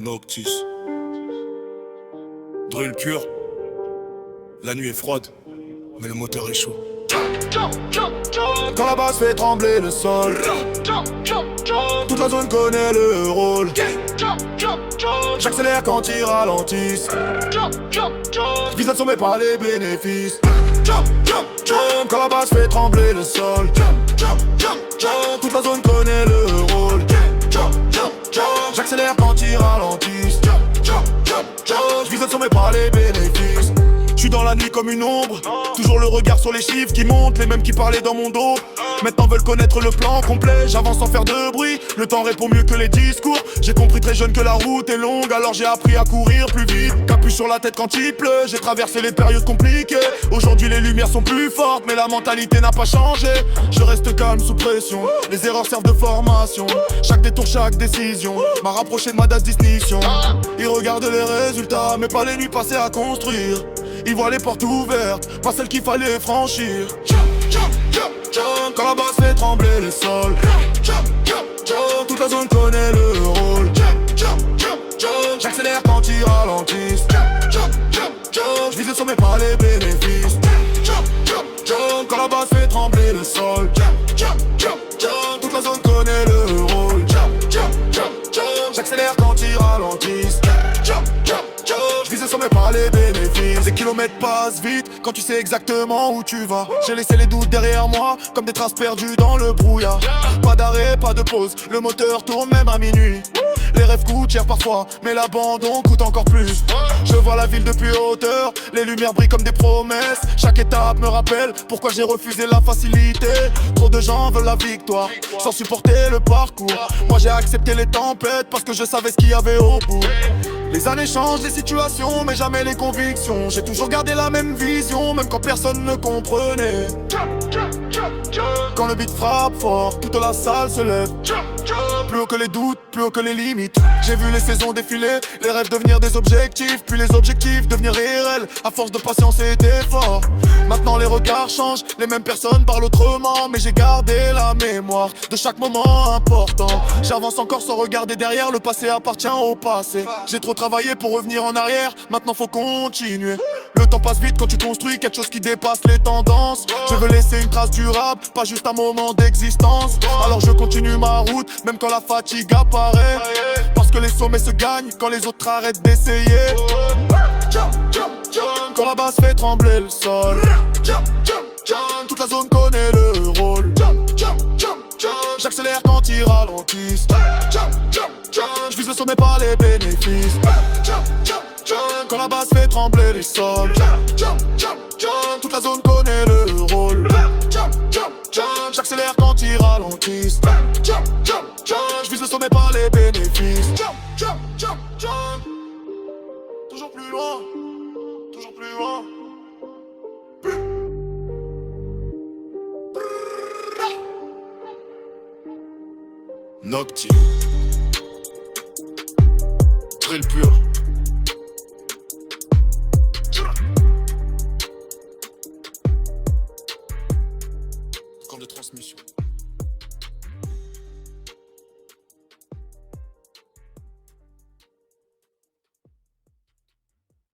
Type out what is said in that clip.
Noctis. Drill pur. La nuit est froide, mais le moteur est chaud. Quand la basse fait trembler le sol, toute la zone connaît le rôle. J'accélère quand ils ralentissent, je vise le sommet par les bénéfices. Quand la basse fait trembler le sol, toute la zone connaît le rôle. J'accélère quand ils ralentissent, je vise le sommet par les bénéfices. Je suis dans la nuit comme une ombre, toujours le regard sur les chiffres qui montent, les mêmes qui parlaient dans mon dos. Maintenant veulent connaître le plan complet, j'avance sans faire de bruit. Le temps répond mieux que les discours. J'ai compris très jeune que la route est longue, alors j'ai appris à courir plus vite. Capuche sur la tête quand il pleut, j'ai traversé les périodes compliquées. Aujourd'hui les lumières sont plus fortes, mais la mentalité n'a pas changé. Je reste calme sous pression, les erreurs servent de formation. Chaque détour, chaque décision m'a rapproché de ma date d'ignition. Ils regardent les résultats, mais pas les nuits passées à construire. Ils voient les portes ouvertes, pas celles qu'il fallait franchir. Quand la basse fait trembler le sol, toute la zone connaît le rôle. J'accélère quand ils ralentissent, je vise le sommet par les bénéfices. Quand la basse fait trembler le sol, toute la zone connaît le rôle. J'accélère quand ils ralentissent, je vise le sommet par les bénéfices. Les kilomètres passent vite quand tu sais exactement où tu vas. J'ai laissé les doutes derrière moi comme des traces perdues dans le brouillard. Pas d'arrêt, pas de pause, le moteur tourne même à minuit. Les rêves coûtent cher parfois, mais l'abandon coûte encore plus. Je vois la ville depuis hauteur, les lumières brillent comme des promesses. Chaque étape me rappelle pourquoi j'ai refusé la facilité. Trop de gens veulent la victoire, sans supporter le parcours. Moi j'ai accepté les tempêtes parce que je savais ce qu'il y avait au bout. Les années changent les situations, mais jamais les convictions. J'ai toujours gardé la même vision, même quand personne ne comprenait. Quand le beat frappe fort, toute la salle se lève. Plus haut que les doutes, plus haut que les limites. J'ai vu les saisons défiler, les rêves devenir des objectifs, puis les objectifs devenir réels. À force de patience et d'effort, maintenant les regards changent, les mêmes personnes parlent autrement. Mais j'ai gardé la mémoire de chaque moment important. J'avance encore sans regarder derrière, le passé appartient au passé. J'ai trop travaillé pour revenir en arrière, maintenant faut continuer. Le temps passe vite quand tu construis quelque chose qui dépasse les tendances. Je veux laisser une trace durable, pas juste un moment d'existence. Alors je continue ma route, même quand la fatigue apparaît. Parce que les sommets se gagnent quand les autres arrêtent d'essayer. Quand la basse fait trembler le sol, toute la zone connaît le rôle. J'accélère quand ils ralentissent, je vise le sommet par les bénéfices. Quand la basse fait trembler les sols, toute la zone connaît le rôle. J'accélère quand ils ralentissent, je vise le sommet par les bénéfices. Toujours plus loin, toujours plus loin. Noctis. Drill pur. Camp de transmission.